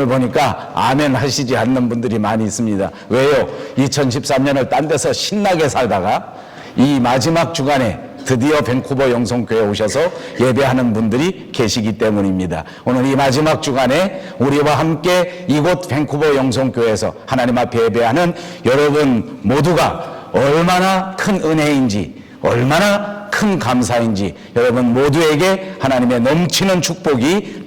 보니까 아멘 하시지 않는 분들이 많이 있습니다. 왜요? 2013년을 딴 데서 신나게 살다가 이 마지막 주간에 드디어 밴쿠버 영성교회에 오셔서 예배하는 분들이 계시기 때문입니다. 오늘 이 마지막 주간에 우리와 함께 이곳 밴쿠버 영성교회에서 하나님 앞에 예배하는 여러분 모두가 얼마나 큰 은혜인지, 얼마나 큰 감사인지 여러분 모두에게 하나님의 넘치는 축복이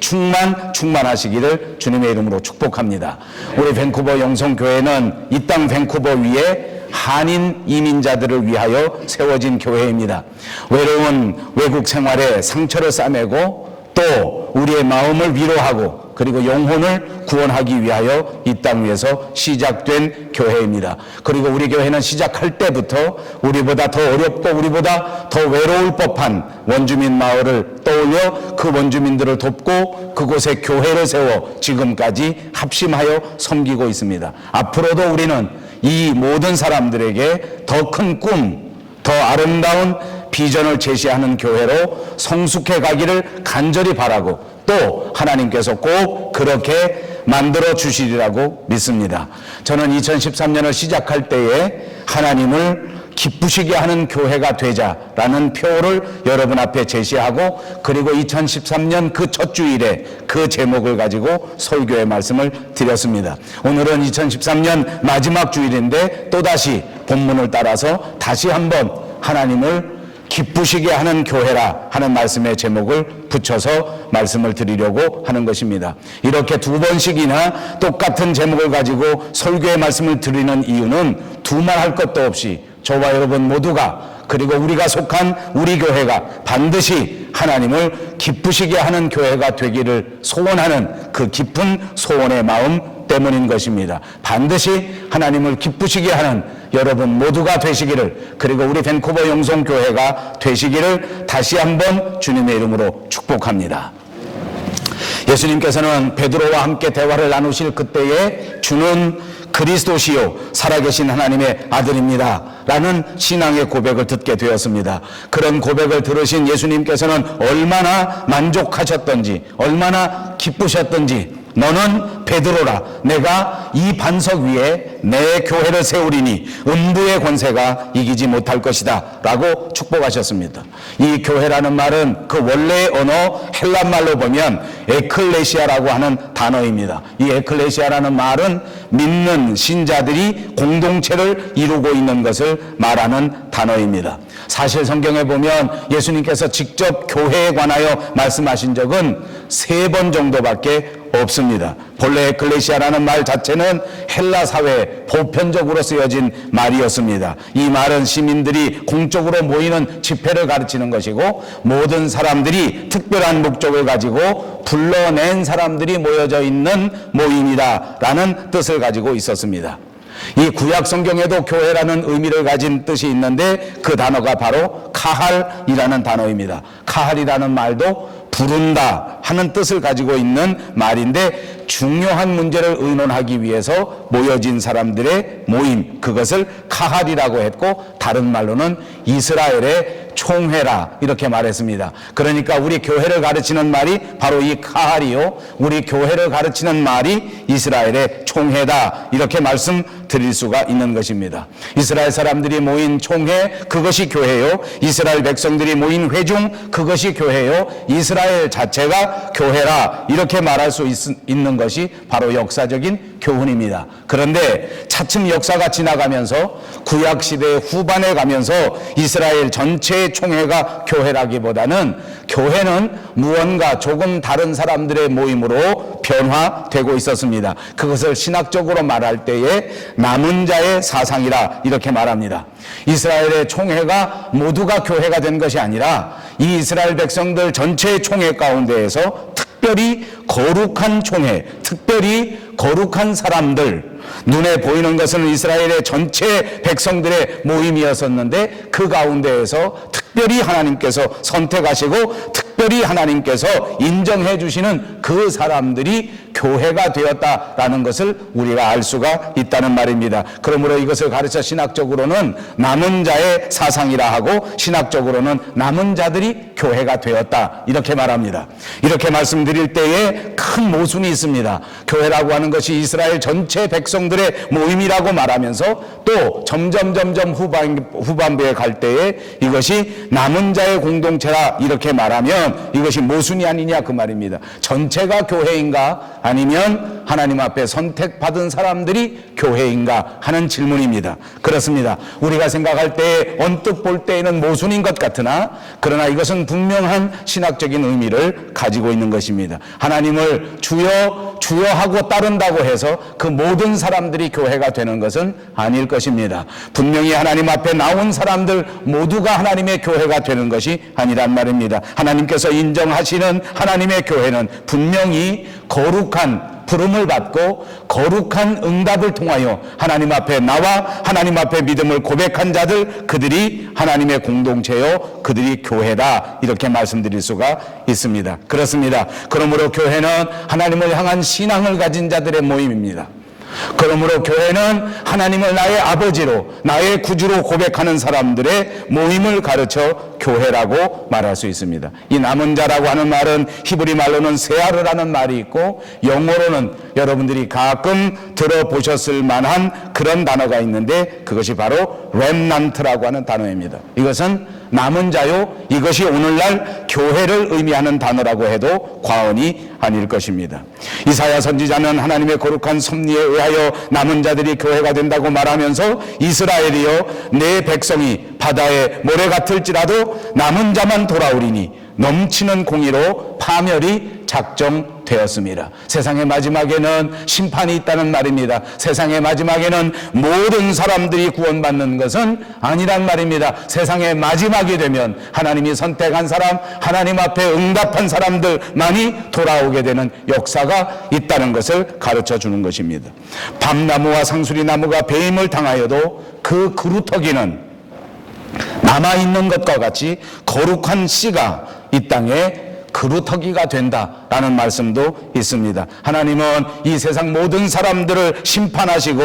충만하시기를 주님의 이름으로 축복합니다. 우리 밴쿠버 영성교회는 이 땅 밴쿠버 위에 한인 이민자들을 위하여 세워진 교회입니다. 외로운 외국 생활에 상처를 싸매고 또 우리의 마음을 위로하고 그리고 영혼을 구원하기 위하여 이 땅 위에서 시작된 교회입니다. 그리고 우리 교회는 시작할 때부터 우리보다 더 어렵고 우리보다 더 외로울 법한 원주민 마을을 떠올려 그 원주민들을 돕고 그곳에 교회를 세워 지금까지 합심하여 섬기고 있습니다. 앞으로도 우리는 이 모든 사람들에게 더 큰 꿈, 더 아름다운 비전을 제시하는 교회로 성숙해 가기를 간절히 바라고 또 하나님께서 꼭 그렇게 만들어 주시리라고 믿습니다. 저는 2013년을 시작할 때에 하나님을 기쁘시게 하는 교회가 되자라는 표를 여러분 앞에 제시하고 그리고 2013년 그 첫 주일에 그 제목을 가지고 설교의 말씀을 드렸습니다. 오늘은 2013년 마지막 주일인데 또다시 본문을 따라서 다시 한번 하나님을 기쁘시게 하는 교회라 하는 말씀의 제목을 붙여서 말씀을 드리려고 하는 것입니다. 이렇게 두 번씩이나 똑같은 제목을 가지고 설교의 말씀을 드리는 이유는 두말할 것도 없이 저와 여러분 모두가 그리고 우리가 속한 우리 교회가 반드시 하나님을 기쁘시게 하는 교회가 되기를 소원하는 그 깊은 소원의 마음 때문인 것입니다. 반드시 하나님을 기쁘시게 하는 여러분 모두가 되시기를 그리고 우리 밴쿠버 영성교회가 되시기를 다시 한번 주님의 이름으로 축복합니다. 예수님께서는 베드로와 함께 대화를 나누실 그때에 주는 그리스도시요 살아계신 하나님의 아들입니다 라는 신앙의 고백을 듣게 되었습니다. 그런 고백을 들으신 예수님께서는 얼마나 만족하셨던지 얼마나 기쁘셨던지 너는 베드로라 내가 이 반석 위에 내 교회를 세우리니 음부의 권세가 이기지 못할 것이다 라고 축복하셨습니다. 이 교회라는 말은 그 원래의 언어 헬란말로 보면 에클레시아라고 하는 단어입니다. 이 에클레시아라는 말은 믿는 신자들이 공동체를 이루고 있는 것을 말하는 단어입니다. 사실 성경에 보면 예수님께서 직접 교회에 관하여 말씀하신 적은 3번 정도밖에 없습니다. 본래 에클레시아라는 말 자체는 헬라 사회에 보편적으로 쓰여진 말이었습니다. 이 말은 시민들이 공적으로 모이는 집회를 가르치는 것이고 모든 사람들이 특별한 목적을 가지고 불러낸 사람들이 모여져 있는 모임이다라는 뜻을 가지고 있었습니다. 이 구약 성경에도 교회라는 의미를 가진 뜻이 있는데 그 단어가 바로 카할이라는 단어입니다. 카할이라는 말도 부른다 하는 뜻을 가지고 있는 말인데 중요한 문제를 의논하기 위해서 모여진 사람들의 모임 그것을 카할이라고 했고 다른 말로는 이스라엘의 총회라 이렇게 말했습니다. 그러니까 우리 교회를 가르치는 말이 바로 이 카할이요 우리 교회를 가르치는 말이 이스라엘의 총회다 이렇게 말씀드릴 수가 있는 것입니다. 이스라엘 사람들이 모인 총회 그것이 교회요 이스라엘 백성들이 모인 회중 그것이 교회요 이스라엘 자체가 교회라 이렇게 말할 수 있는 것이 바로 역사적인 교훈입니다. 그런데 차츰 역사가 지나가면서 구약시대 후반에 가면서 이스라엘 전체의 총회가 교회라기보다는 교회는 무언가 조금 다른 사람들의 모임으로 변화되고 있었습니다. 그것을 신학적으로 말할 때에 남은 자의 사상이라 이렇게 말합니다. 이스라엘의 총회가 모두가 교회가 된 것이 아니라 이 이스라엘 백성들 전체의 총회 가운데에서 특별히 거룩한 총회, 특별히 거룩한 사람들, 눈에 보이는 것은 이스라엘의 전체 백성들의 모임이었었는데 그 가운데에서 특별히 하나님께서 선택하시고 특별히 하나님께서 인정해 주시는 그 사람들이 교회가 되었다라는 것을 우리가 알 수가 있다는 말입니다. 그러므로 이것을 가르쳐 신학적으로는 남은 자의 사상이라 하고, 신학적으로는 남은 자들이 교회가 되었다, 이렇게 말합니다. 이렇게 말씀드릴 때에 큰 모순이 있습니다. 교회라고 하는 것이 이스라엘 전체 백성들의 모임이라고 말하면서 또 점점 후반부에 갈 때에 이것이 남은 자의 공동체라 이렇게 말하면 이것이 모순이 아니냐, 그 말입니다. 전체가 교회인가, 아니면 하나님 앞에 선택받은 사람들이 교회인가 하는 질문입니다. 그렇습니다. 우리가 생각할 때 언뜻 볼 때에는 모순인 것 같으나, 그러나 이것은 분명한 신학적인 의미를 가지고 있는 것입니다. 하나님을 주여 하고 따른다고 해서 그 모든 사람들이 교회가 되는 것은 아닐 것입니다. 분명히 하나님 앞에 나온 사람들 모두가 하나님의 교회가 되는 것이 아니란 말입니다. 하나님께서 인정하시는 하나님의 교회는 분명히 거룩한 부름을 받고 거룩한 응답을 통하여 하나님 앞에 나와 하나님 앞에 믿음을 고백한 자들, 그들이 하나님의 공동체요, 그들이 교회다, 이렇게 말씀드릴 수가 있습니다. 그렇습니다. 그러므로 교회는 하나님을 향한 신앙을 가진 자들의 모임입니다. 그러므로 교회는 하나님을 나의 아버지로, 나의 구주로 고백하는 사람들의 모임을 가르쳐 교회라고 말할 수 있습니다. 이 남은 자라고 하는 말은 히브리 말로는 세아르라는 말이 있고, 영어로는 여러분들이 가끔 들어보셨을 만한 그런 단어가 있는데, 그것이 바로 렘넌트라고 하는 단어입니다. 이것은 남은 자요, 이것이 오늘날 교회를 의미하는 단어라고 해도 과언이 아닐 것입니다. 이사야 선지자는 하나님의 거룩한 섭리에 의하여 남은 자들이 교회가 된다고 말하면서, 이스라엘이여 내 백성이 바다의 모래 같을지라도 남은 자만 돌아오리니 넘치는 공의로 파멸이 작정되었습니다. 세상의 마지막에는 심판이 있다는 말입니다. 세상의 마지막에는 모든 사람들이 구원받는 것은 아니란 말입니다. 세상의 마지막이 되면 하나님이 선택한 사람, 하나님 앞에 응답한 사람들만이 돌아오게 되는 역사가 있다는 것을 가르쳐 주는 것입니다. 밤나무와 상수리나무가 배임을 당하여도 그 그루터기는 남아있는 것과 같이 거룩한 씨가 이 땅에 그루터기가 된다라는 말씀도 있습니다. 하나님은 이 세상 모든 사람들을 심판하시고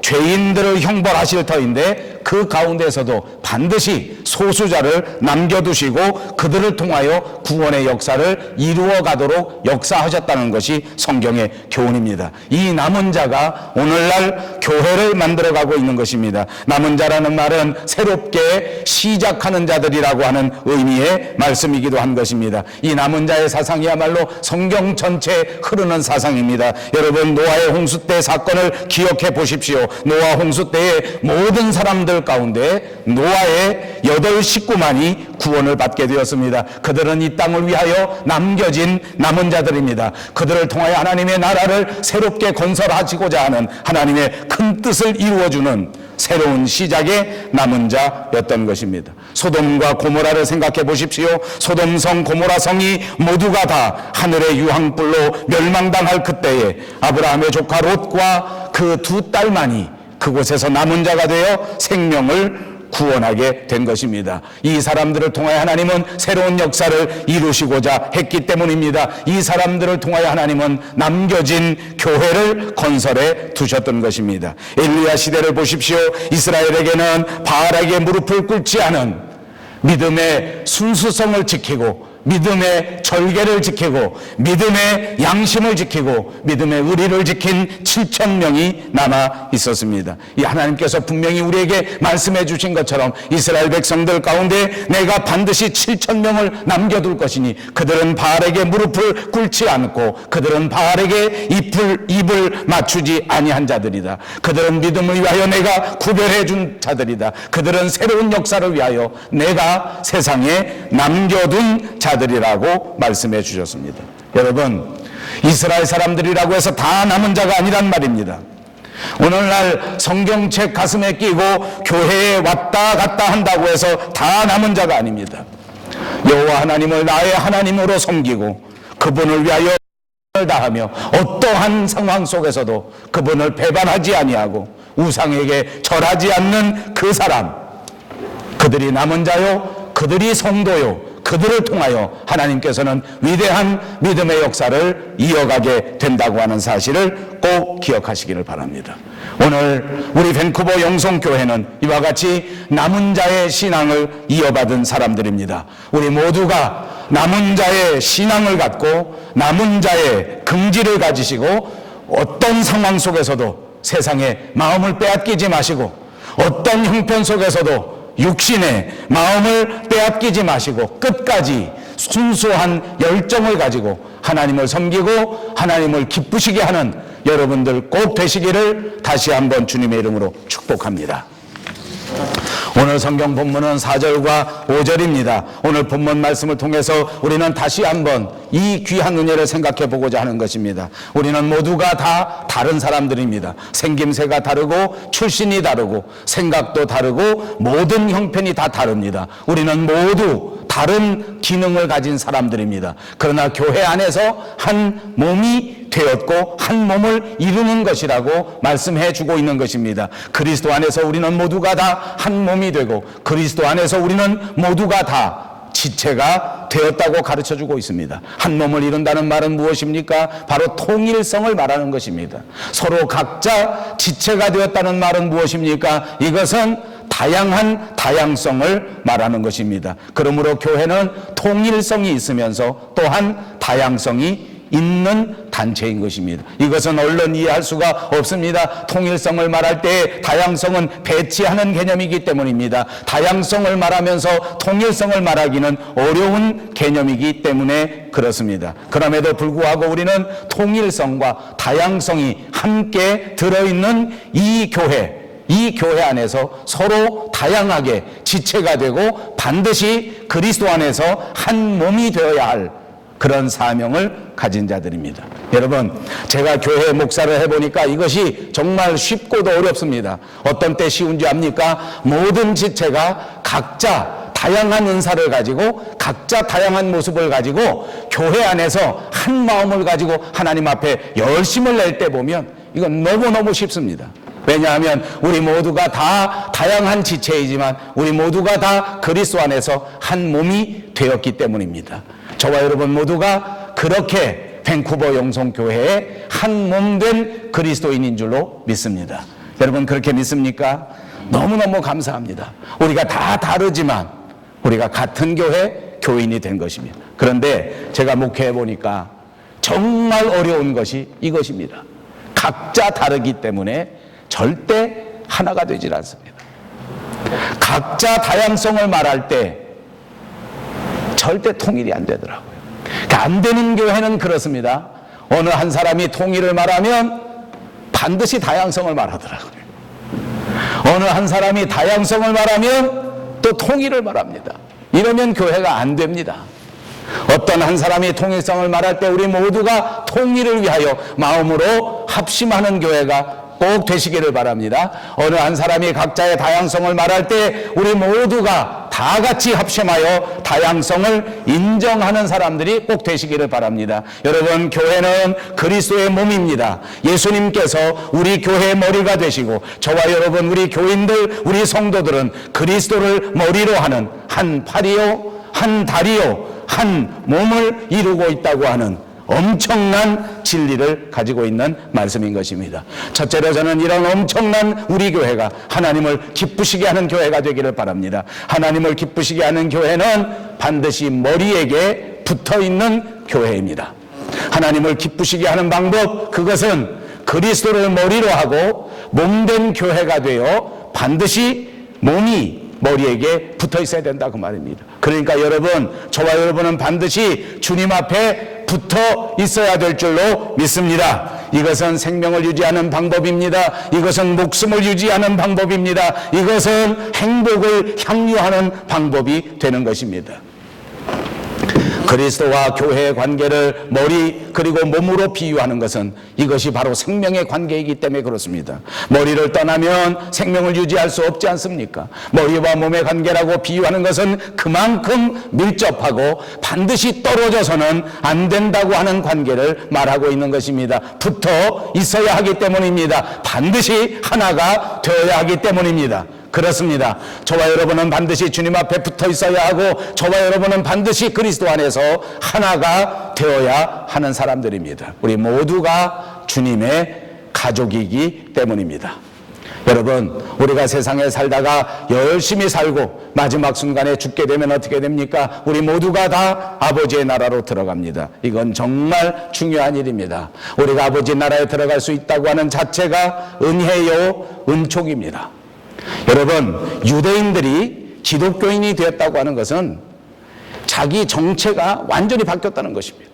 죄인들을 형벌하실 터인데, 그 가운데서도 반드시 소수자를 남겨두시고 그들을 통하여 구원의 역사를 이루어 가도록 역사하셨다는 것이 성경의 교훈입니다. 이 남은 자가 오늘날 교회를 만들어가고 있는 것입니다. 남은 자라는 말은 새롭게 시작하는 자들이라고 하는 의미의 말씀이기도 한 것입니다. 이 남은 자의 사상이야말로 성경 전체에 흐르는 사상입니다. 여러분, 노아의 홍수 때 사건을 기억해 보십시오. 노아 홍수 때의 모든 사람들 가운데 노아의 8 식구만이 구원을 받게 되었습니다. 그들은 이 땅을 위하여 남겨진 남은 자들입니다. 그들을 통하여 하나님의 나라를 새롭게 건설하시고자 하는 하나님의 큰 뜻을 이루어주는 새로운 시작의 남은 자였던 것입니다. 소돔과 고모라를 생각해 보십시오. 소돔성, 고모라성이 모두가 다 하늘의 유황불로 멸망당할 그때에 아브라함의 조카 롯과 그 2 딸만이 그곳에서 남은 자가 되어 생명을 구원하게 된 것입니다. 이 사람들을 통하여 하나님은 새로운 역사를 이루시고자 했기 때문입니다. 이 사람들을 통하여 하나님은 남겨진 교회를 건설해 두셨던 것입니다. 엘리야 시대를 보십시오. 이스라엘에게는 바알에게 무릎을 꿇지 않은 믿음의 순수성을 지키고, 믿음의 절개를 지키고, 믿음의 양심을 지키고, 믿음의 의리를 지킨 7,000명이 남아 있었습니다. 이 하나님께서 분명히 우리에게 말씀해 주신 것처럼 이스라엘 백성들 가운데 내가 반드시 7,000명을 남겨둘 것이니 그들은 바알에게 무릎을 꿇지 않고, 그들은 바알에게 입을 맞추지 아니한 자들이다. 그들은 믿음을 위하여 내가 구별해 준 자들이다. 그들은 새로운 역사를 위하여 내가 세상에 남겨둔 자들이라고 말씀해 주셨습니다. 여러분, 이스라엘 사람들이라고 해서 다 남은 자가 아니란 말입니다. 오늘날 성경책 가슴에 끼고 교회에 왔다 갔다 한다고 해서 다 남은 자가 아닙니다. 여호와 하나님을 나의 하나님으로 섬기고 그분을 위하여 다하며 어떠한 상황 속에서도 그분을 배반하지 아니하고 우상에게 절하지 않는 그 사람, 그들이 남은 자요, 그들이 성도요, 그들을 통하여 하나님께서는 위대한 믿음의 역사를 이어가게 된다고 하는 사실을 꼭 기억하시기를 바랍니다. 오늘 우리 밴쿠버 영성교회는 이와 같이 남은 자의 신앙을 이어받은 사람들입니다. 우리 모두가 남은 자의 신앙을 갖고 남은 자의 긍지를 가지시고 어떤 상황 속에서도 세상에 마음을 빼앗기지 마시고 어떤 형편 속에서도 육신의 마음을 빼앗기지 마시고 끝까지 순수한 열정을 가지고 하나님을 섬기고 하나님을 기쁘시게 하는 여러분들 꼭 되시기를 다시 한번 주님의 이름으로 축복합니다. 오늘 성경 본문은 4절과 5절입니다. 오늘 본문 말씀을 통해서 우리는 다시 한번 이 귀한 은혜를 생각해 보고자 하는 것입니다. 우리는 모두가 다 다른 사람들입니다. 생김새가 다르고 출신이 다르고 생각도 다르고 모든 형편이 다 다릅니다. 우리는 모두 다른 기능을 가진 사람들입니다. 그러나 교회 안에서 한 몸이 되었고 한 몸을 이루는 것이라고 말씀해 주고 있는 것입니다. 그리스도 안에서 우리는 모두가 다 한 몸이 되고 그리스도 안에서 우리는 모두가 다 지체가 되었다고 가르쳐 주고 있습니다. 한 몸을 이룬다는 말은 무엇입니까? 바로 통일성을 말하는 것입니다. 서로 각자 지체가 되었다는 말은 무엇입니까? 이것은 다양한 다양성을 말하는 것입니다. 그러므로 교회는 통일성이 있으면서 또한 다양성이 있는 단체인 것입니다. 이것은 얼른 이해할 수가 없습니다. 통일성을 말할 때 다양성은 배치하는 개념이기 때문입니다. 다양성을 말하면서 통일성을 말하기는 어려운 개념이기 때문에 그렇습니다. 그럼에도 불구하고 우리는 통일성과 다양성이 함께 들어있는 이 교회 안에서 서로 다양하게 지체가 되고 반드시 그리스도 안에서 한 몸이 되어야 할 그런 사명을 가진 자들입니다. 여러분, 제가 교회 목사를 해보니까 이것이 정말 쉽고도 어렵습니다. 어떤 때 쉬운지 압니까? 모든 지체가 각자 다양한 은사를 가지고 각자 다양한 모습을 가지고 교회 안에서 한 마음을 가지고 하나님 앞에 열심을 낼 때 보면 이건 너무너무 쉽습니다. 왜냐하면 우리 모두가 다 다양한 지체이지만 우리 모두가 다 그리스도 안에서 한 몸이 되었기 때문입니다. 저와 여러분 모두가 그렇게 밴쿠버 영성교회의 한 몸 된 그리스도인인 줄로 믿습니다. 여러분 그렇게 믿습니까? 너무너무 감사합니다. 우리가 다 다르지만 우리가 같은 교회 교인이 된 것입니다. 그런데 제가 목회해 보니까 정말 어려운 것이 이것입니다. 각자 다르기 때문에 절대 하나가 되질 않습니다. 각자 다양성을 말할 때 절대 통일이 안 되더라고요. 그러니까 안 되는 교회는 그렇습니다. 어느 한 사람이 통일을 말하면 반드시 다양성을 말하더라고요. 어느 한 사람이 다양성을 말하면 또 통일을 말합니다. 이러면 교회가 안 됩니다. 어떤 한 사람이 통일성을 말할 때 우리 모두가 통일을 위하여 마음으로 합심하는 교회가 꼭 되시기를 바랍니다. 어느 한 사람이 각자의 다양성을 말할 때 우리 모두가 다 같이 합심하여 다양성을 인정하는 사람들이 꼭 되시기를 바랍니다. 여러분, 교회는 그리스도의 몸입니다. 예수님께서 우리 교회의 머리가 되시고 저와 여러분 우리 교인들 우리 성도들은 그리스도를 머리로 하는 한 팔이요 한 다리요 한 몸을 이루고 있다고 하는 엄청난 진리를 가지고 있는 말씀인 것입니다. 첫째로 저는 이런 엄청난 우리 교회가 하나님을 기쁘시게 하는 교회가 되기를 바랍니다. 하나님을 기쁘시게 하는 교회는 반드시 머리에게 붙어있는 교회입니다. 하나님을 기쁘시게 하는 방법, 그것은 그리스도를 머리로 하고 몸된 교회가 되어 반드시 몸이 머리에게 붙어 있어야 된다 그 말입니다. 그러니까 여러분, 저와 여러분은 반드시 주님 앞에 붙어 있어야 될 줄로 믿습니다. 이것은 생명을 유지하는 방법입니다. 이것은 목숨을 유지하는 방법입니다. 이것은 행복을 향유하는 방법이 되는 것입니다. 그리스도와 교회의 관계를 머리 그리고 몸으로 비유하는 것은 이것이 바로 생명의 관계이기 때문에 그렇습니다. 머리를 떠나면 생명을 유지할 수 없지 않습니까? 머리와 몸의 관계라고 비유하는 것은 그만큼 밀접하고 반드시 떨어져서는 안 된다고 하는 관계를 말하고 있는 것입니다. 붙어 있어야 하기 때문입니다. 반드시 하나가 되어야 하기 때문입니다. 그렇습니다. 저와 여러분은 반드시 주님 앞에 붙어 있어야 하고 저와 여러분은 반드시 그리스도 안에서 하나가 되어야 하는 사람들입니다. 우리 모두가 주님의 가족이기 때문입니다. 여러분, 우리가 세상에 살다가 열심히 살고 마지막 순간에 죽게 되면 어떻게 됩니까? 우리 모두가 다 아버지의 나라로 들어갑니다. 이건 정말 중요한 일입니다. 우리가 아버지 나라에 들어갈 수 있다고 하는 자체가 은혜요, 은총입니다. 여러분, 유대인들이 기독교인이 되었다고 하는 것은 자기 정체가 완전히 바뀌었다는 것입니다.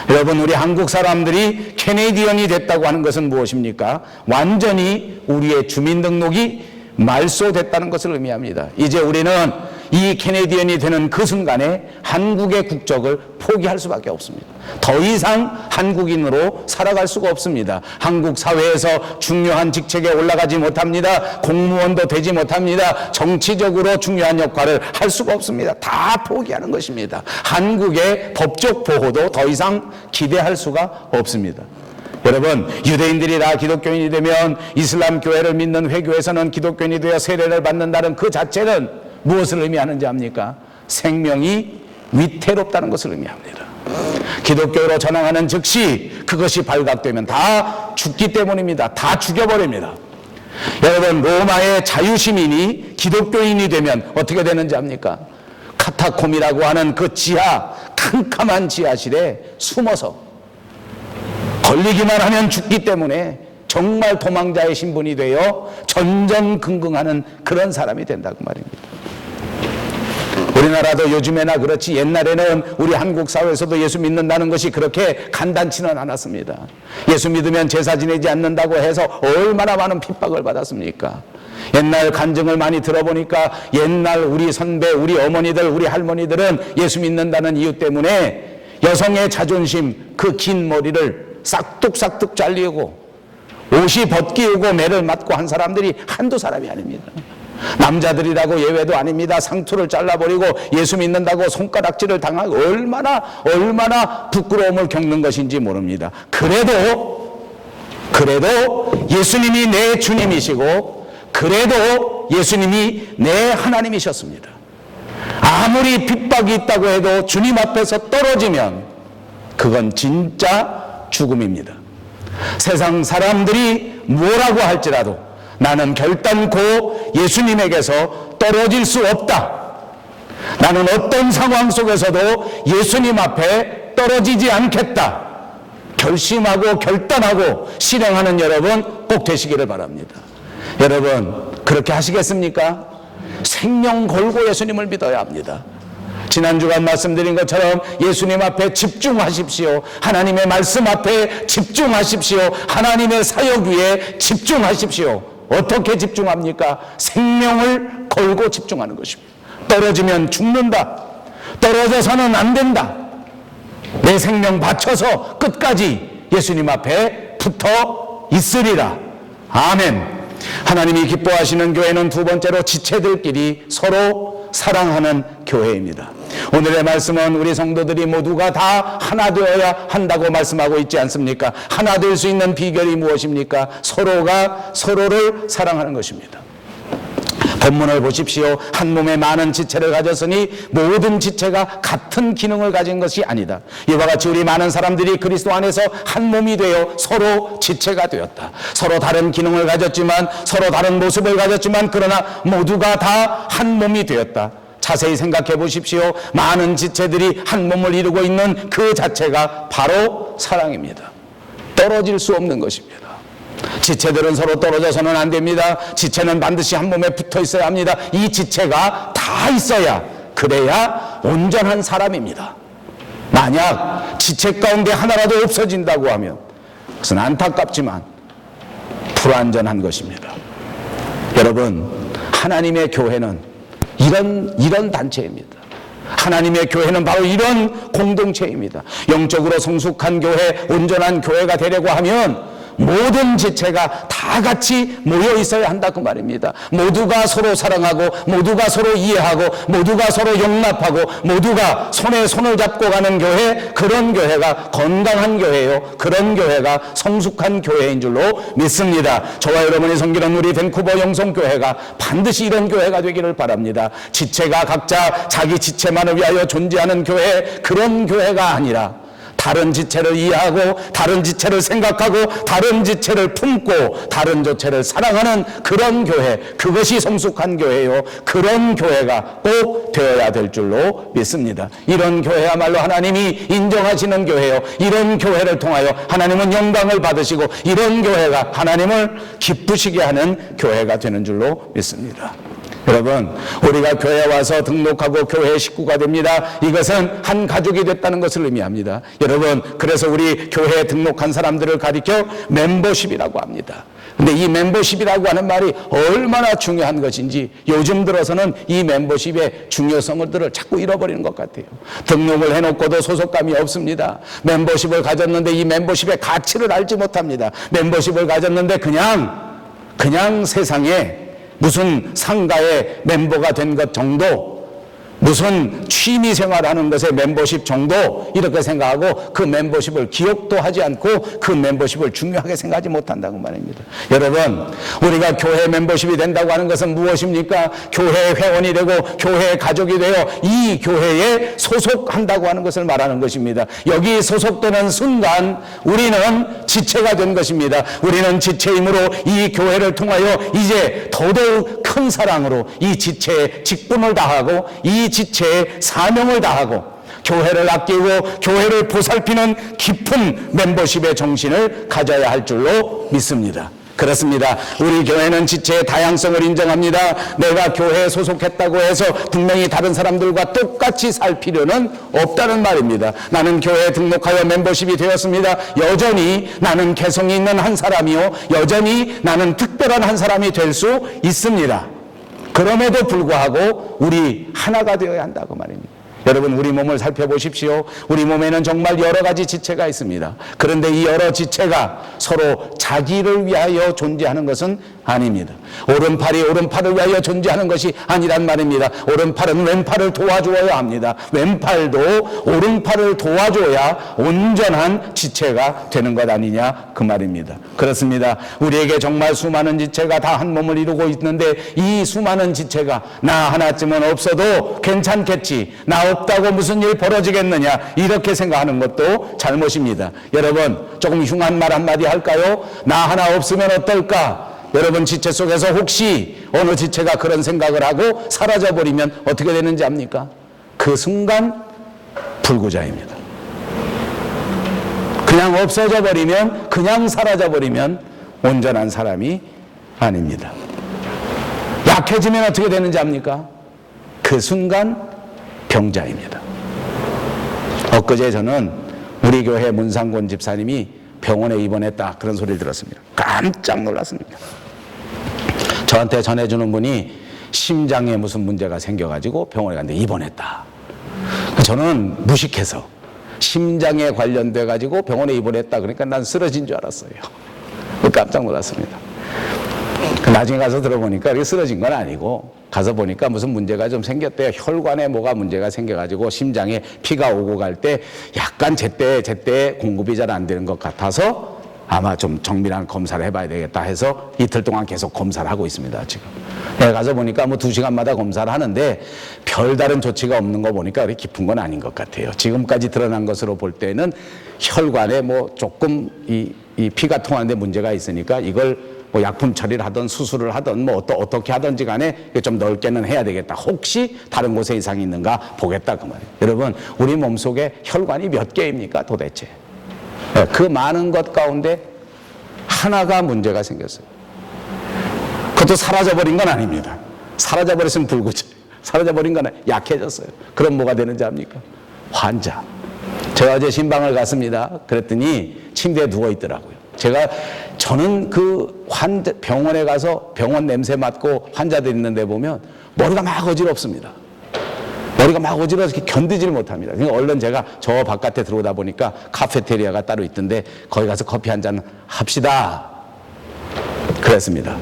여러분, 우리 한국 사람들이 캐네디언이 됐다고 하는 것은 무엇입니까? 완전히 우리의 주민등록이 말소됐다는 것을 의미합니다. 이제 우리는 이 캐네디언이 되는 그 순간에 한국의 국적을 포기할 수밖에 없습니다. 더 이상 한국인으로 살아갈 수가 없습니다. 한국 사회에서 중요한 직책에 올라가지 못합니다. 공무원도 되지 못합니다. 정치적으로 중요한 역할을 할 수가 없습니다. 다 포기하는 것입니다. 한국의 법적 보호도 더 이상 기대할 수가 없습니다. 여러분, 유대인들이 다 기독교인이 되면 이슬람 교회를 믿는 회교에서는 기독교인이 되어 세례를 받는다는 그 자체는 무엇을 의미하는지 압니까? 생명이 위태롭다는 것을 의미합니다. 기독교로 전향하는 즉시 그것이 발각되면 다 죽기 때문입니다. 다 죽여버립니다. 여러분, 로마의 자유시민이 기독교인이 되면 어떻게 되는지 압니까? 카타콤이라고 하는 그 지하, 캄캄한 지하실에 숨어서 걸리기만 하면 죽기 때문에 정말 도망자의 신분이 되어 전전긍긍하는 그런 사람이 된다고 말입니다. 우리나라도 요즘에나 그렇지 옛날에는 우리 한국 사회에서도 예수 믿는다는 것이 그렇게 간단치는 않았습니다. 예수 믿으면 제사 지내지 않는다고 해서 얼마나 많은 핍박을 받았습니까? 옛날 간증을 많이 들어보니까 옛날 우리 선배, 우리 어머니들, 우리 할머니들은 예수 믿는다는 이유 때문에 여성의 자존심, 그 긴 머리를 싹둑싹둑 잘리고 옷이 벗기우고 매를 맞고 한 사람들이 한두 사람이 아닙니다. 남자들이라고 예외도 아닙니다. 상투를 잘라버리고 예수 믿는다고 손가락질을 당하고 얼마나 부끄러움을 겪는 것인지 모릅니다. 그래도 예수님이 내 주님이시고 그래도 예수님이 내 하나님이셨습니다. 아무리 핍박이 있다고 해도 주님 앞에서 떨어지면 그건 진짜 죽음입니다. 세상 사람들이 뭐라고 할지라도 나는 결단코 예수님에게서 떨어질 수 없다. 나는 어떤 상황 속에서도 예수님 앞에 떨어지지 않겠다. 결심하고 결단하고 실행하는 여러분 꼭 되시기를 바랍니다. 여러분, 그렇게 하시겠습니까? 생명 걸고 예수님을 믿어야 합니다. 지난 주간 말씀드린 것처럼 예수님 앞에 집중하십시오. 하나님의 말씀 앞에 집중하십시오. 하나님의 사역 위에 집중하십시오. 어떻게 집중합니까? 생명을 걸고 집중하는 것입니다. 떨어지면 죽는다. 떨어져서는 안 된다. 내 생명 바쳐서 끝까지 예수님 앞에 붙어 있으리라. 아멘. 하나님이 기뻐하시는 교회는 두 번째로 지체들끼리 서로 사랑하는 교회입니다. 오늘의 말씀은 우리 성도들이 모두가 다 하나 되어야 한다고 말씀하고 있지 않습니까? 하나 될 수 있는 비결이 무엇입니까? 서로가 서로를 사랑하는 것입니다. 본문을 보십시오. 한 몸에 많은 지체를 가졌으니 모든 지체가 같은 기능을 가진 것이 아니다. 이와 같이 우리 많은 사람들이 그리스도 안에서 한 몸이 되어 서로 지체가 되었다. 서로 다른 기능을 가졌지만 서로 다른 모습을 가졌지만 그러나 모두가 다 한 몸이 되었다. 자세히 생각해 보십시오. 많은 지체들이 한 몸을 이루고 있는 그 자체가 바로 사랑입니다. 떨어질 수 없는 것입니다. 지체들은 서로 떨어져서는 안 됩니다. 지체는 반드시 한 몸에 붙어 있어야 합니다. 이 지체가 다 있어야 그래야 온전한 사람입니다. 만약 지체 가운데 하나라도 없어진다고 하면 그것은 안타깝지만 불완전한 것입니다. 여러분, 하나님의 교회는 이런 단체입니다. 하나님의 교회는 바로 이런 공동체입니다. 영적으로 성숙한 교회, 온전한 교회가 되려고 하면 모든 지체가 다 같이 모여 있어야 한다 그 말입니다. 모두가 서로 사랑하고 모두가 서로 이해하고 모두가 서로 용납하고 모두가 손에 손을 잡고 가는 교회, 그런 교회가 건강한 교회요, 그런 교회가 성숙한 교회인 줄로 믿습니다. 저와 여러분이 섬기는 우리 밴쿠버 영성교회가 반드시 이런 교회가 되기를 바랍니다. 지체가 각자 자기 지체만을 위하여 존재하는 교회, 그런 교회가 아니라 다른 지체를 이해하고 다른 지체를 생각하고 다른 지체를 품고 다른 지체를 사랑하는 그런 교회, 그것이 성숙한 교회요, 그런 교회가 꼭 되어야 될 줄로 믿습니다. 이런 교회야말로 하나님이 인정하시는 교회요, 이런 교회를 통하여 하나님은 영광을 받으시고 이런 교회가 하나님을 기쁘시게 하는 교회가 되는 줄로 믿습니다. 여러분, 우리가 교회에 와서 등록하고 교회 식구가 됩니다. 이것은 한 가족이 됐다는 것을 의미합니다. 여러분, 그래서 우리 교회에 등록한 사람들을 가리켜 멤버십이라고 합니다. 근데 이 멤버십이라고 하는 말이 얼마나 중요한 것인지 요즘 들어서는 이 멤버십의 중요성을 자꾸 잃어버리는 것 같아요. 등록을 해놓고도 소속감이 없습니다. 멤버십을 가졌는데 이 멤버십의 가치를 알지 못합니다. 멤버십을 가졌는데 그냥 세상에 무슨 상가의 멤버가 된 것 정도, 무슨 취미 생활하는 것의 멤버십 정도 이렇게 생각하고 그 멤버십을 기억도 하지 않고 그 멤버십을 중요하게 생각하지 못한다고 말입니다. 여러분, 우리가 교회 멤버십이 된다고 하는 것은 무엇입니까? 교회 회원이 되고 교회 가족이 되어 이 교회에 소속한다고 하는 것을 말하는 것입니다. 여기 소속되는 순간 우리는 지체가 된 것입니다. 우리는 지체이므로 이 교회를 통하여 이제 더더욱 큰 사랑으로 이 지체의 직분을 다하고 이 지체의 사명을 다하고 교회를 아끼고 교회를 보살피는 깊은 멤버십의 정신을 가져야 할 줄로 믿습니다. 그렇습니다. 우리 교회는 지체의 다양성을 인정합니다. 내가 교회에 소속했다고 해서 분명히 다른 사람들과 똑같이 살 필요는 없다는 말입니다. 나는 교회에 등록하여 멤버십이 되었습니다. 여전히 나는 개성이 있는 한 사람이요, 여전히 나는 특별한 한 사람이 될 수 있습니다. 그럼에도 불구하고 우리 하나가 되어야 한다고 말입니다. 여러분, 우리 몸을 살펴보십시오. 우리 몸에는 정말 여러 가지 지체가 있습니다. 그런데 이 여러 지체가 서로 자기를 위하여 존재하는 것은 아닙니다. 오른팔이 오른팔을 위하여 존재하는 것이 아니란 말입니다. 오른팔은 왼팔을 도와주어야 합니다. 왼팔도 오른팔을 도와줘야 온전한 지체가 되는 것 아니냐 그 말입니다. 그렇습니다. 우리에게 정말 수많은 지체가 다 한 몸을 이루고 있는데 이 수많은 지체가 나 하나쯤은 없어도 괜찮겠지, 나 없다고 무슨 일 벌어지겠느냐 이렇게 생각하는 것도 잘못입니다. 여러분, 조금 흉한 말 한마디 할까요? 나 하나 없으면 어떨까? 여러분, 지체 속에서 혹시 어느 지체가 그런 생각을 하고 사라져버리면 어떻게 되는지 압니까? 그 순간 불구자입니다. 그냥 없어져 버리면, 그냥 사라져 버리면 온전한 사람이 아닙니다. 약해지면 어떻게 되는지 압니까? 그 순간 병자입니다. 엊그제 저는 우리 교회 문상곤 집사님이 병원에 입원했다 그런 소리를 들었습니다. 깜짝 놀랐습니다. 저한테 전해주는 분이 심장에 무슨 문제가 생겨가지고 병원에 갔는데 입원했다. 저는 무식해서 심장에 관련돼가지고 병원에 입원했다 그러니까 난 쓰러진 줄 알았어요. 깜짝 놀랐습니다. 나중에 가서 들어보니까 이게 쓰러진 건 아니고 가서 보니까 무슨 문제가 좀 생겼대요. 혈관에 뭐가 문제가 생겨가지고 심장에 피가 오고 갈 때 약간 제때 공급이 잘 안 되는 것 같아서 아마 좀 정밀한 검사를 해봐야 되겠다 해서 이틀 동안 계속 검사를 하고 있습니다. 지금 가서 보니까 뭐 2시간마다 검사를 하는데 별다른 조치가 없는 거 보니까 그렇게 깊은 건 아닌 것 같아요. 지금까지 드러난 것으로 볼 때는 혈관에 뭐 조금 이 피가 통하는 데 문제가 있으니까 이걸 뭐 약품 처리를 하든 수술을 하든 뭐 어떻게 하든지 간에 좀 넓게는 해야 되겠다. 혹시 다른 곳에 이상이 있는가 보겠다 그 말이에요. 여러분, 우리 몸속에 혈관이 몇 개입니까 도대체? 그 많은 것 가운데 하나가 문제가 생겼어요. 그것도 사라져버린 건 아닙니다. 사라져버렸으면 불구죠. 사라져버린 건 약해졌어요. 그럼 뭐가 되는지 압니까? 환자. 제가 어제 신방을 갔습니다. 그랬더니 침대에 누워 있더라고요. 저는 그 병원에 가서 병원 냄새 맡고 환자들 있는데 보면 머리가 막 어지럽습니다. 머리가 막 어지러워서 견디지를 못합니다. 그러니까 얼른 제가 저 바깥에 들어오다 보니까 카페테리아가 따로 있던데 거기 가서 커피 한잔 합시다. 그랬습니다.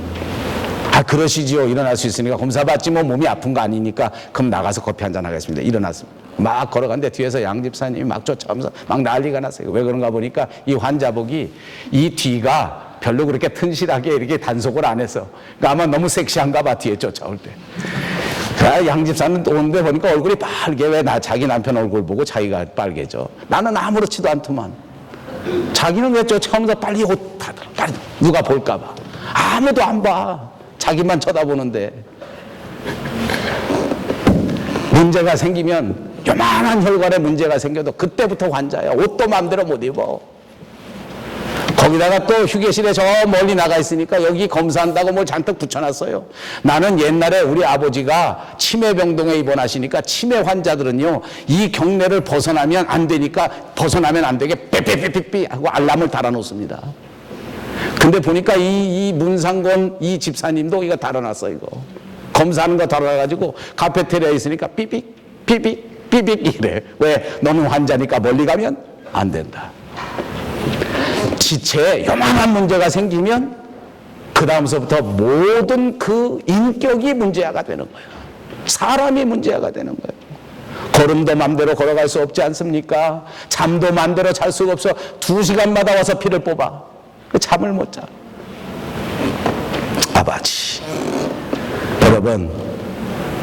그러시지요. 일어날 수 있으니까 검사 받지 뭐 몸이 아픈 거 아니니까 그럼 나가서 커피 한잔 하겠습니다. 일어났습니다. 막 걸어갔는데 뒤에서 양 집사님이 막 쫓아오면서 막 난리가 났어요. 왜 그런가 보니까 이 환자복이 이 뒤가 별로 그렇게 튼실하게 이렇게 단속을 안 해서 그러니까 아마 너무 섹시한가 봐 뒤에 쫓아올 때. 양 집사는 오는데 보니까 얼굴이 빨개. 왜 자기 남편 얼굴 보고 자기가 빨개져. 나는 아무렇지도 않더만. 자기는 왜 쫓아오면서 빨리 옷 닫아. 빨리 누가 볼까 봐. 아무도 안 봐. 자기만 쳐다보는데. 문제가 생기면 요만한 혈관에 문제가 생겨도 그때부터 환자야. 옷도 마음대로 못 입어. 거기다가 또 휴게실에 저 멀리 나가 있으니까 여기 검사한다고 뭘 잔뜩 붙여놨어요. 나는 옛날에 우리 아버지가 치매병동에 입원하시니까 치매 환자들은요 이 경내를 벗어나면 안 되니까 벗어나면 안 되게 삐삐삐삐삐 하고 알람을 달아놓습니다. 근데 보니까 이 문상곤 이 집사님도 이거 달아놨어. 이거 검사하는 거 달아놔가지고 카페테리아에 있으니까 삐빅 삐빅 삐빅 이래. 왜? 너는 환자니까 멀리 가면 안 된다. 지체에 요만한 문제가 생기면 그 다음서부터 모든 그 인격이 문제아가 되는 거예요. 사람이 문제아가 되는 거예요. 걸음도 맘대로 걸어갈 수 없지 않습니까? 잠도 맘대로 잘 수가 없어. 2시간마다 와서 피를 뽑아. 잠을 못 자. 아버지, 여러분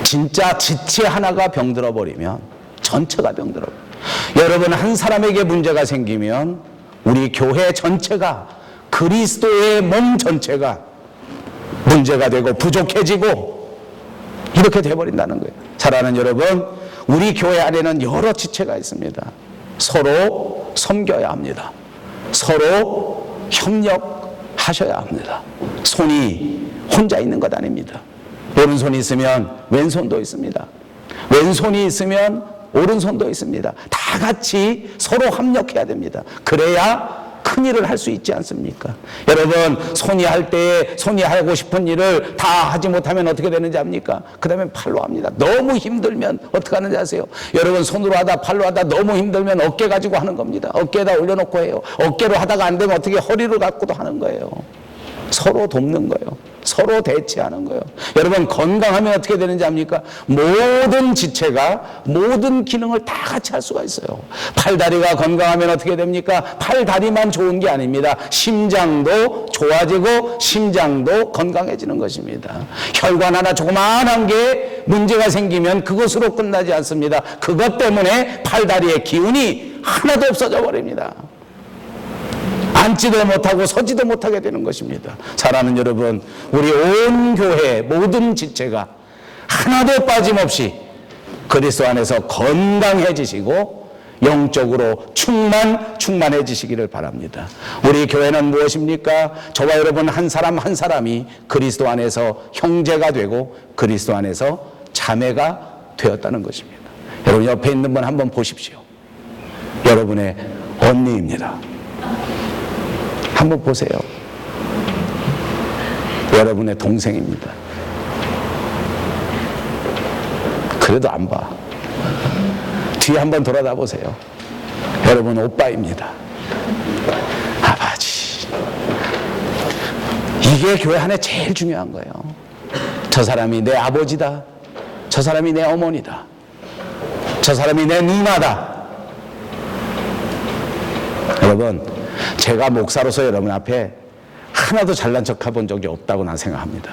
진짜 지체 하나가 병들어 버리면 전체가 병들어 버려요. 여러분 한 사람에게 문제가 생기면 우리 교회 전체가 그리스도의 몸 전체가 문제가 되고 부족해지고 이렇게 돼버린다는 거예요. 사랑하는 여러분, 우리 교회 안에는 여러 지체가 있습니다. 서로 섬겨야 합니다. 서로 협력하셔야 합니다. 손이 혼자 있는 것 아닙니다. 오른손이 있으면 왼손도 있습니다. 왼손이 있으면 오른손도 있습니다. 다 같이 서로 협력해야 됩니다. 그래야 큰 일을 할 수 있지 않습니까? 여러분 손이 할 때 손이 하고 싶은 일을 다 하지 못하면 어떻게 되는지 압니까? 그 다음에 팔로 합니다. 너무 힘들면 어떻게 하는지 아세요? 여러분 손으로 하다 팔로 하다 너무 힘들면 어깨 가지고 하는 겁니다. 어깨에다 올려놓고 해요. 어깨로 하다가 안 되면 어떻게 허리를 갖고도 하는 거예요. 서로 돕는 거예요. 서로 대체하는 거예요. 여러분 건강하면 어떻게 되는지 압니까? 모든 지체가 모든 기능을 다 같이 할 수가 있어요. 팔다리가 건강하면 어떻게 됩니까? 팔다리만 좋은 게 아닙니다. 심장도 좋아지고 심장도 건강해지는 것입니다. 혈관 하나 조그마한 게 문제가 생기면 그것으로 끝나지 않습니다. 그것 때문에 팔다리의 기운이 하나도 없어져 버립니다. 앉지도 못하고 서지도 못하게 되는 것입니다. 사랑하는 여러분, 우리 온 교회 모든 지체가 하나도 빠짐없이 그리스도 안에서 건강해지시고 영적으로 충만해지시기를 바랍니다. 우리 교회는 무엇입니까? 저와 여러분 한 사람 한 사람이 그리스도 안에서 형제가 되고 그리스도 안에서 자매가 되었다는 것입니다. 여러분 옆에 있는 분 한번 보십시오. 여러분의 언니입니다. 한번 보세요. 여러분의 동생입니다. 그래도 안 봐. 뒤에 한번 돌아다 보세요. 여러분 오빠입니다. 아버지. 이게 교회 안에 제일 중요한 거예요. 저 사람이 내 아버지다. 저 사람이 내 어머니다. 저 사람이 내 누나다. 여러분 제가 목사로서 여러분 앞에 하나도 잘난 척 해본 적이 없다고 난 생각합니다.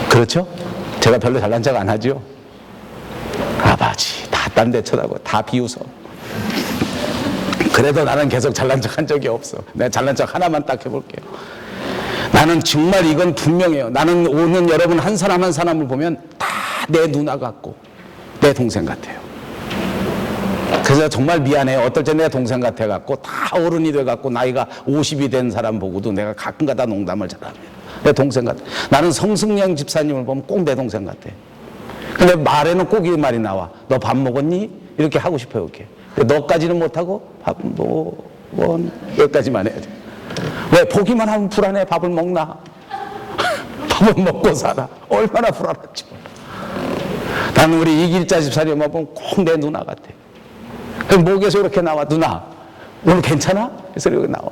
그렇죠? 제가 별로 잘난 척 안 하죠? 아버지 다 딴 데 쳐다보고 다 비웃어. 그래도 나는 계속 잘난 척 한 적이 없어. 내가 잘난 척 하나만 딱 해볼게요. 나는 정말 이건 분명해요. 나는 오는 여러분 한 사람 한 사람을 보면 다 내 누나 같고 내 동생 같아요. 그래서 정말 미안해요. 어떨 때 내 동생 같아갖고 다 어른이 돼갖고 나이가 50이 된 사람 보고도 내가 가끔가다 농담을 잘합니다. 내 동생 같아. 나는 성승영 집사님을 보면 꼭 내 동생 같아. 근데 말에는 꼭 이 말이 나와. 너 밥 먹었니? 이렇게 하고 싶어요. 이렇게. 너까지는 못하고 밥 먹은 여기까지만 해야 돼. 왜? 보기만 하면 불안해. 밥을 먹나? 밥을 먹고 살아. 얼마나 불안하죠. 나는 우리 이길자 집사님만 보면 꼭 내 누나 같아. 목에서 이렇게 나와. 누나 오늘 괜찮아? 그래서 이렇게 나와.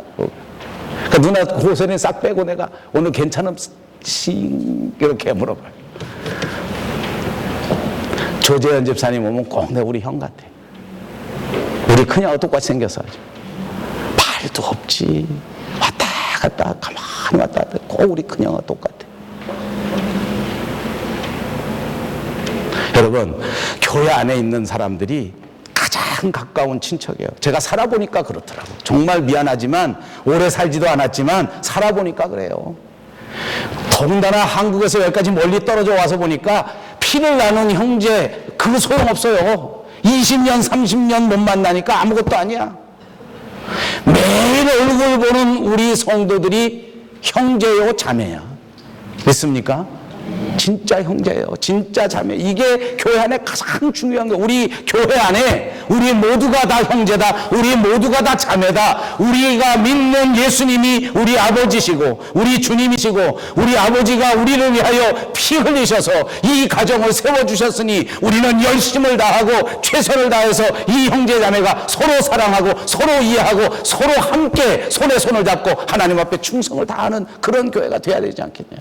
그러니까 누나 고소리 싹 빼고 내가 오늘 괜찮음? 이렇게 물어봐요. 조재현 집사님 오면 꼭 내 우리 형 같아. 우리 큰형하고 똑같이 생겼어. 아주. 말도 없지. 왔다 갔다 가만히 왔다 갔다. 꼭 우리 큰형하고 똑같아. 여러분, 교회 안에 있는 사람들이 가장 가까운 친척이에요. 제가 살아보니까 그렇더라고요. 정말 미안하지만 오래 살지도 않았지만 살아보니까 그래요. 더군다나 한국에서 여기까지 멀리 떨어져 와서 보니까 피를 나눈 형제 그거 소용없어요. 20년 30년 못 만나니까 아무것도 아니야. 매일 얼굴 보는 우리 성도들이 형제요 자매야. 믿습니까? 진짜 형제예요. 진짜 자매. 이게 교회 안에 가장 중요한 거예요. 우리 교회 안에 우리 모두가 다 형제다. 우리 모두가 다 자매다. 우리가 믿는 예수님이 우리 아버지시고 우리 주님이시고 우리 아버지가 우리를 위하여 피 흘리셔서 이 가정을 세워주셨으니 우리는 열심을 다하고 최선을 다해서 이 형제 자매가 서로 사랑하고 서로 이해하고 서로 함께 손에 손을 잡고 하나님 앞에 충성을 다하는 그런 교회가 돼야 되지 않겠냐.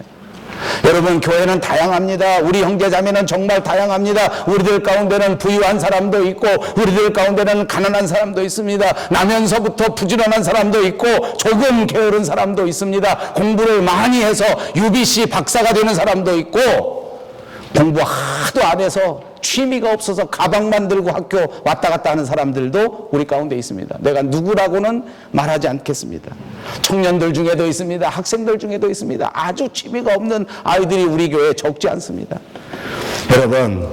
여러분, 교회는 다양합니다. 우리 형제자매는 정말 다양합니다. 우리들 가운데는 부유한 사람도 있고 우리들 가운데는 가난한 사람도 있습니다. 나면서부터 부지런한 사람도 있고 조금 게으른 사람도 있습니다. 공부를 많이 해서 UBC 박사가 되는 사람도 있고 공부 하도 안 해서 취미가 없어서 가방만 들고 학교 왔다 갔다 하는 사람들도 우리 가운데 있습니다. 내가 누구라고는 말하지 않겠습니다. 청년들 중에도 있습니다. 학생들 중에도 있습니다. 아주 취미가 없는 아이들이 우리 교회에 적지 않습니다. 여러분,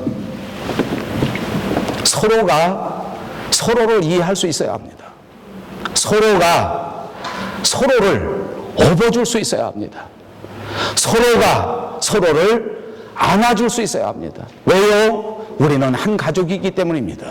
서로가 서로를 이해할 수 있어야 합니다. 서로가 서로를 업어줄 수 있어야 합니다. 서로가 서로를 안아줄 수 있어야 합니다. 왜요? 우리는 한 가족이기 때문입니다.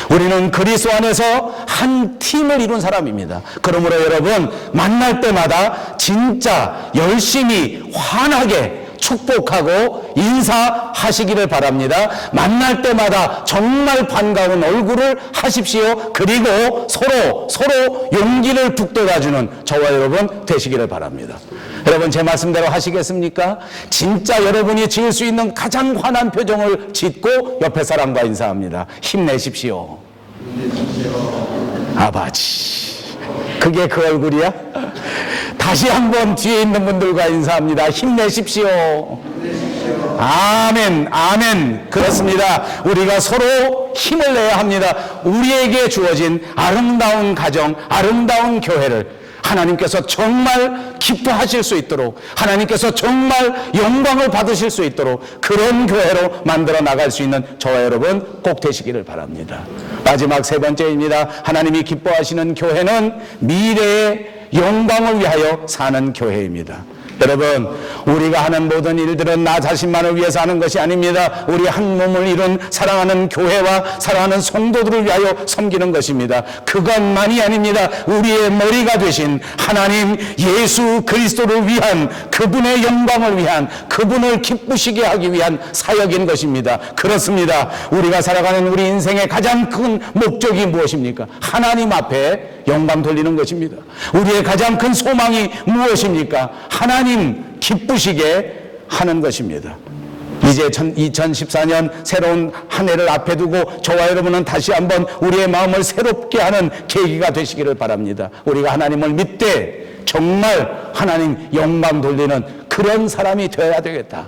우리는 그리스도 안에서 한 팀을 이룬 사람입니다. 그러므로 여러분, 만날 때마다 진짜 열심히 환하게 축복하고 인사하시기를 바랍니다. 만날 때마다 정말 반가운 얼굴을 하십시오. 그리고 서로 용기를 북돋아주는 저와 여러분 되시기를 바랍니다. 여러분, 제 말씀대로 하시겠습니까? 진짜 여러분이 지을 수 있는 가장 환한 표정을 짓고 옆에 사람과 인사합니다. 힘내십시오. 아버지. 그게 그 얼굴이야? 다시 한번 뒤에 있는 분들과 인사합니다. 힘내십시오. 아멘, 아멘. 그렇습니다. 우리가 서로 힘을 내야 합니다. 우리에게 주어진 아름다운 가정, 아름다운 교회를 하나님께서 정말 기뻐하실 수 있도록, 하나님께서 정말 영광을 받으실 수 있도록 그런 교회로 만들어 나갈 수 있는 저와 여러분 꼭 되시기를 바랍니다. 마지막 세 번째입니다. 하나님이 기뻐하시는 교회는 미래의 영광을 위하여 사는 교회입니다. 여러분, 우리가 하는 모든 일들은 나 자신만을 위해서 하는 것이 아닙니다. 우리 한 몸을 이룬 사랑하는 교회와 사랑하는 성도들을 위하여 섬기는 것입니다. 그것만이 아닙니다. 우리의 머리가 되신 하나님 예수 그리스도를 위한, 그분의 영광을 위한, 그분을 기쁘시게 하기 위한 사역인 것입니다. 그렇습니다. 우리가 살아가는 우리 인생의 가장 큰 목적이 무엇입니까? 하나님 앞에 영광 돌리는 것입니다. 우리의 가장 큰 소망이 무엇입니까? 하나님 기쁘시게 하는 것입니다. 이제 2014년 새로운 한 해를 앞에 두고 저와 여러분은 다시 한번 우리의 마음을 새롭게 하는 계기가 되시기를 바랍니다. 우리가 하나님을 믿되 정말 하나님 영광 돌리는 그런 사람이 되어야 되겠다.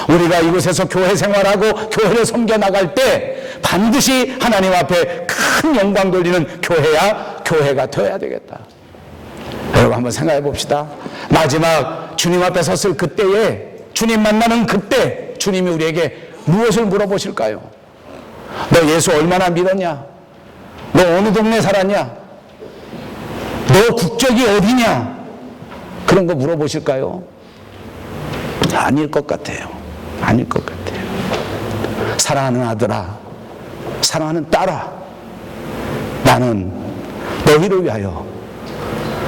우리가 이곳에서 교회 생활하고 교회를 섬겨 나갈 때 반드시 하나님 앞에 큰 영광 돌리는 교회가 되어야 되겠다. 여러분, 한번 생각해 봅시다. 마지막 주님 앞에 섰을 그때에, 주님 만나는 그때 주님이 우리에게 무엇을 물어보실까요? 너 예수 얼마나 믿었냐? 너 어느 동네 살았냐? 너 국적이 어디냐? 그런 거 물어보실까요? 아닐 것 같아요. 아닐 것 같아요. 사랑하는 아들아, 사랑하는 딸아, 나는 너희를 위하여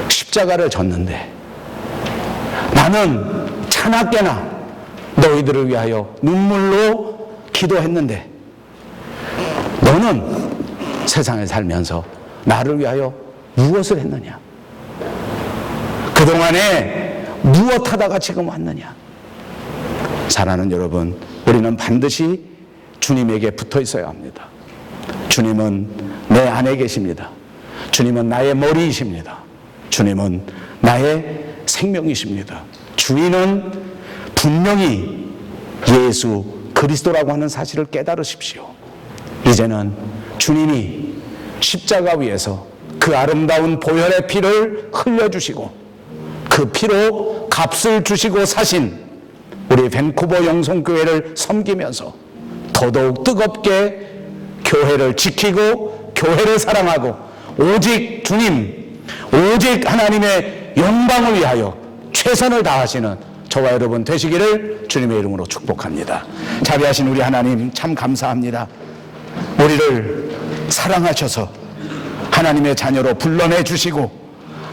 십자가를 졌는데, 나는 차나깨나 너희들을 위하여 눈물로 기도했는데 너는 세상에 살면서 나를 위하여 무엇을 했느냐? 그동안에 무엇 하다가 지금 왔느냐? 사랑하는 여러분, 우리는 반드시 주님에게 붙어 있어야 합니다. 주님은 내 안에 계십니다. 주님은 나의 머리이십니다. 주님은 나의 생명이십니다. 주인은 분명히 예수 그리스도라고 하는 사실을 깨달으십시오. 이제는 주님이 십자가 위에서 그 아름다운 보혈의 피를 흘려주시고 그 피로 값을 주시고 사신 우리 밴쿠버 영성교회를 섬기면서 더더욱 뜨겁게 교회를 지키고 교회를 사랑하고 오직 주님, 오직 하나님의 영광을 위하여 최선을 다하시는 저와 여러분 되시기를 주님의 이름으로 축복합니다. 자비하신 우리 하나님 참 감사합니다. 우리를 사랑하셔서 하나님의 자녀로 불러내 주시고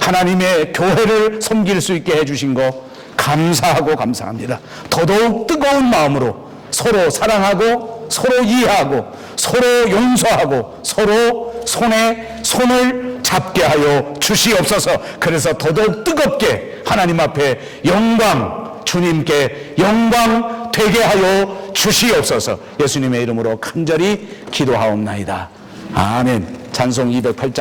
하나님의 교회를 섬길 수 있게 해주신 거 감사하고 감사합니다. 더더욱 뜨거운 마음으로 서로 사랑하고 서로 이해하고 서로 용서하고 서로 손에 손을 잡게 하여 주시옵소서. 그래서 더더욱 뜨겁게 하나님 앞에 영광, 주님께 영광 되게 하여 주시옵소서. 예수님의 이름으로 간절히 기도하옵나이다. 아멘. 찬송 208장